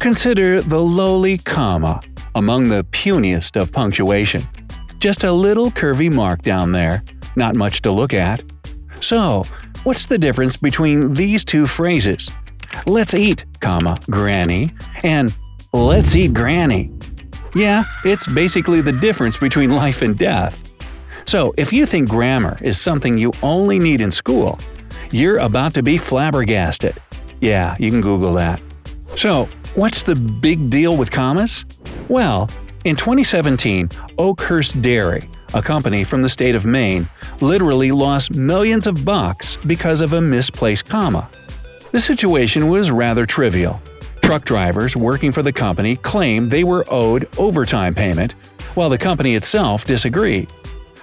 Consider the lowly comma, among the puniest of punctuation. Just a little curvy mark down there, not much to look at. So, what's the difference between these two phrases? Let's eat, Granny, and let's eat Granny. Yeah, it's basically the difference between life and death. So, if you think grammar is something you only need in school, you're about to be flabbergasted. Yeah, you can Google that. So, what's the big deal with commas? Well, in 2017, Oakhurst Dairy, a company from the state of Maine, literally lost millions of bucks because of a misplaced comma. The situation was rather trivial. Truck drivers working for the company claimed they were owed overtime payment, while the company itself disagreed.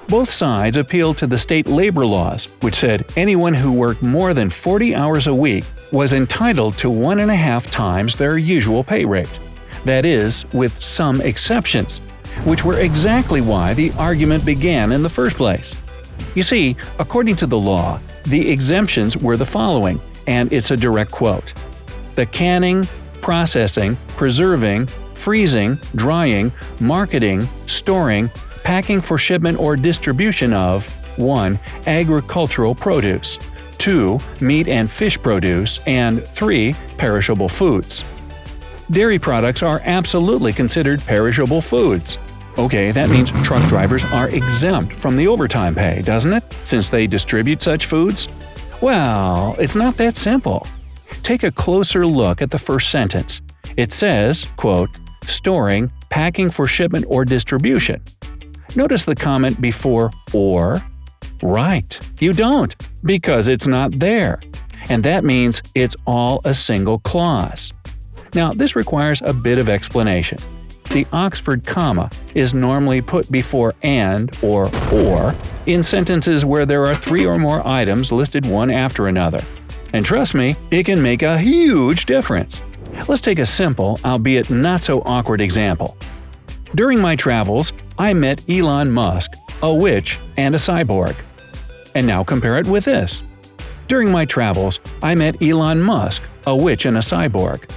Both sides appealed to the state labor laws, which said anyone who worked more than 40 hours a week was entitled to 1.5 times their usual pay rate. That is, with some exceptions, which were exactly why the argument began in the first place. You see, according to the law, the exemptions were the following, and it's a direct quote. The canning, processing, preserving, freezing, drying, marketing, storing, packing for shipment or distribution of 1. Agricultural produce, 2. Meat and fish produce, and 3. Perishable foods. Dairy products are absolutely considered perishable foods. Okay, that means truck drivers are exempt from the overtime pay, doesn't it, since they distribute such foods? Well, it's not that simple. Take a closer look at the first sentence. It says, quote, storing, packing for shipment or distribution. Notice the comment before or? Right, you don't, because it's not there. And that means it's all a single clause. Now, this requires a bit of explanation. The Oxford comma is normally put before and or in sentences where there are 3 or more items listed one after another. And trust me, it can make a huge difference. Let's take a simple, albeit not so awkward example. During my travels, I met Elon Musk, a witch and a cyborg. And now compare it with this. During my travels, I met Elon Musk, a witch and a cyborg.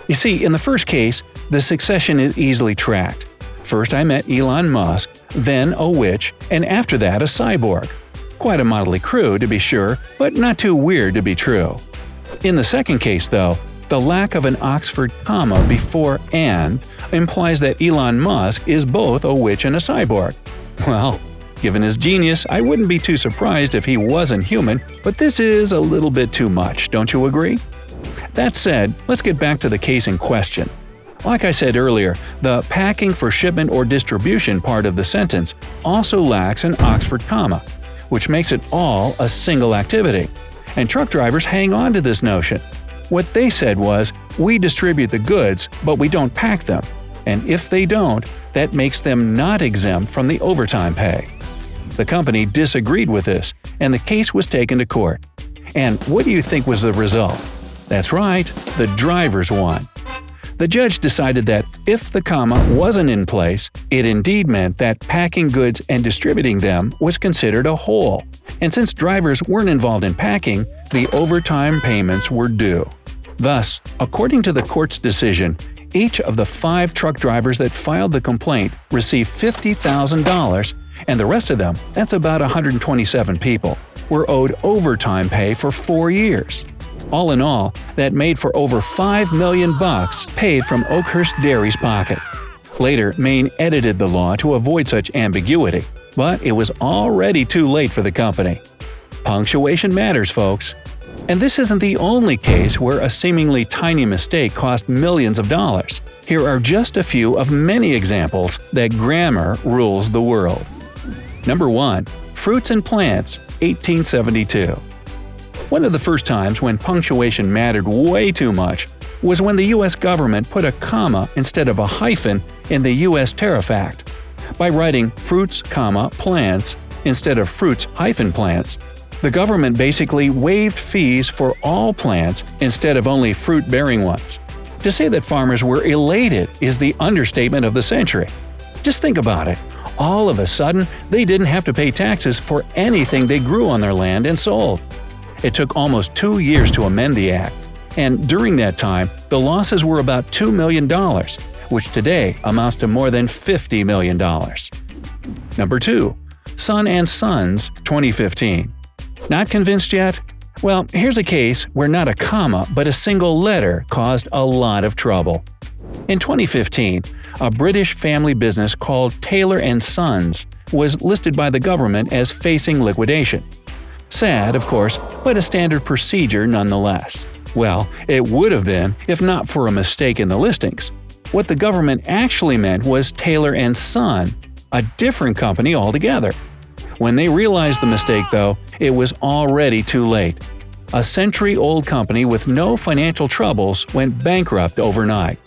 You see, in the first case, the succession is easily tracked. First I met Elon Musk, then a witch, and after that a cyborg. Quite a motley crew, to be sure, but not too weird to be true. In the second case, though, the lack of an Oxford comma before and implies that Elon Musk is both a witch and a cyborg. Well, given his genius, I wouldn't be too surprised if he wasn't human, but this is a little bit too much, don't you agree? That said, let's get back to the case in question. Like I said earlier, the packing for shipment or distribution part of the sentence also lacks an Oxford comma, which makes it all a single activity. And truck drivers hang on to this notion. What they said was, we distribute the goods, but we don't pack them. And if they don't, that makes them not exempt from the overtime pay. The company disagreed with this, and the case was taken to court. And what do you think was the result? That's right, the drivers won. The judge decided that if the comma wasn't in place, it indeed meant that packing goods and distributing them was considered a whole. And since drivers weren't involved in packing, the overtime payments were due. Thus, according to the court's decision, each of the 5 truck drivers that filed the complaint received $50,000, and the rest of them, that's about 127 people, were owed overtime pay for 4 years. All in all, that made for over $5 million paid from Oakhurst Dairy's pocket. Later, Maine edited the law to avoid such ambiguity, but it was already too late for the company. Punctuation matters, folks. And this isn't the only case where a seemingly tiny mistake cost millions of dollars. Here are just a few of many examples that grammar rules the world. Number 1. Fruits and Plants, 1872. One of the first times when punctuation mattered way too much was when the U.S. government put a comma instead of a hyphen in the U.S. Tariff Act. By writing fruits, plants instead of fruits, plants, the government basically waived fees for all plants instead of only fruit-bearing ones. To say that farmers were elated is the understatement of the century. Just think about it. All of a sudden, they didn't have to pay taxes for anything they grew on their land and sold. It took almost 2 years to amend the act. and during that time, the losses were about $2 million, which today amounts to more than $50 million. Number 2. Son & Sons 2015. Not convinced yet? Well, here's a case where not a comma but a single letter caused a lot of trouble. In 2015, a British family business called Taylor & Sons was listed by the government as facing liquidation. Sad, of course, but a standard procedure nonetheless. Well, it would have been if not for a mistake in the listings. What the government actually meant was Taylor & Son, a different company altogether. When they realized the mistake, though, it was already too late. A century-old company with no financial troubles went bankrupt overnight.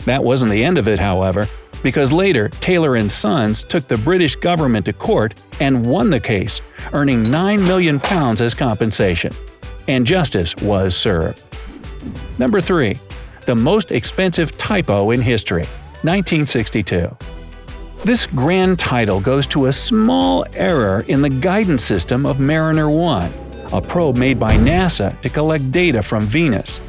That wasn't the end of it, however, because later Taylor & Sons took the British government to court and won the case, earning £9 million as compensation. And justice was served. Number 3. The most expensive typo in history, 1962. This grand title goes to a small error in the guidance system of Mariner 1, a probe made by NASA to collect data from Venus.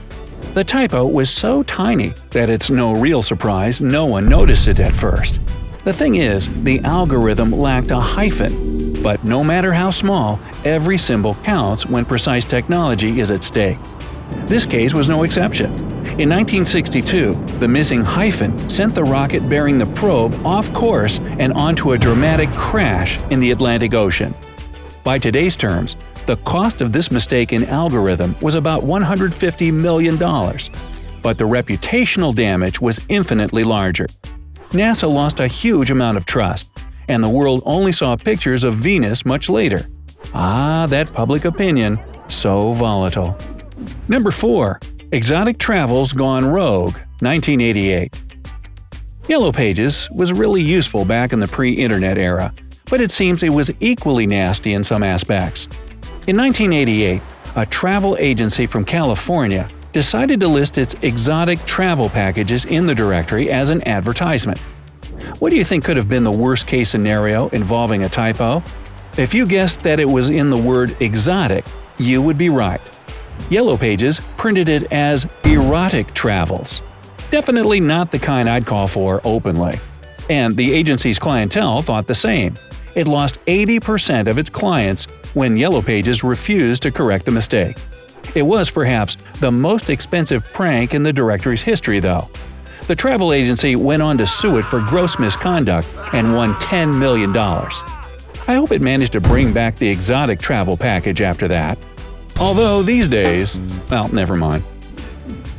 The typo was so tiny that it's no real surprise no one noticed it at first. The thing is, the algorithm lacked a hyphen. But no matter how small, every symbol counts when precise technology is at stake. This case was no exception. In 1962, the missing hyphen sent the rocket bearing the probe off course and onto a dramatic crash in the Atlantic Ocean. By today's terms, the cost of this mistake in algorithm was about $150 million, but the reputational damage was infinitely larger. NASA lost a huge amount of trust, and the world only saw pictures of Venus much later. Ah, that public opinion, so volatile. Number 4. Exotic Travels Gone Rogue, 1988. Yellow Pages was really useful back in the pre-internet era, but it seems it was equally nasty in some aspects. In 1988, a travel agency from California decided to list its exotic travel packages in the directory as an advertisement. What do you think could have been the worst-case scenario involving a typo? If you guessed that it was in the word exotic, you would be right. Yellow Pages printed it as erotic travels. Definitely not the kind I'd call for openly. And the agency's clientele thought the same. It lost 80% of its clients when Yellow Pages refused to correct the mistake. It was perhaps the most expensive prank in the directory's history, though. The travel agency went on to sue it for gross misconduct and won $10 million. I hope it managed to bring back the exotic travel package after that. Although these days, well, never mind.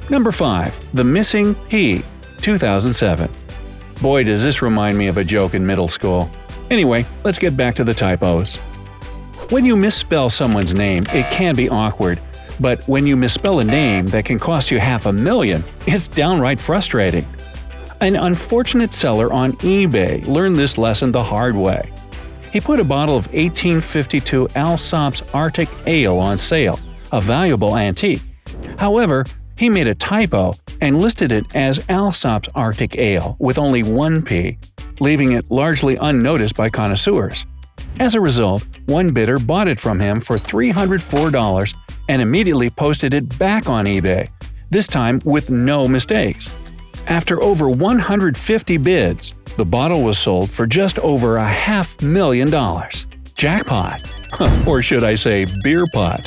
Number 5. The Missing P, 2007. Boy, does this remind me of a joke in middle school. Anyway, let's get back to the typos. When you misspell someone's name, it can be awkward, but when you misspell a name that can cost you $500,000, it's downright frustrating. An unfortunate seller on eBay learned this lesson the hard way. He put a bottle of 1852 Alsop's Arctic Ale on sale, a valuable antique. However, he made a typo and listed it as Alsop's Arctic Ale with only one P, leaving it largely unnoticed by connoisseurs. As a result, one bidder bought it from him for $304 and immediately posted it back on eBay, this time with no mistakes. After over 150 bids, the bottle was sold for just over $500,000. Jackpot! Or should I say beer pot.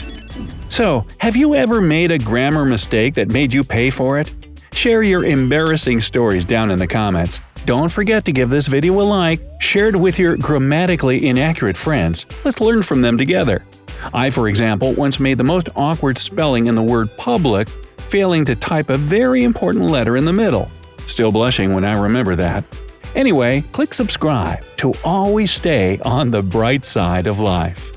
So, have you ever made a grammar mistake that made you pay for it? Share your embarrassing stories down in the comments. Don't forget to give this video a like, share it with your grammatically inaccurate friends. Let's learn from them together. I, for example, once made the most awkward spelling in the word public, failing to type a very important letter in the middle. Still blushing when I remember that. Anyway, click subscribe to always stay on the bright side of life.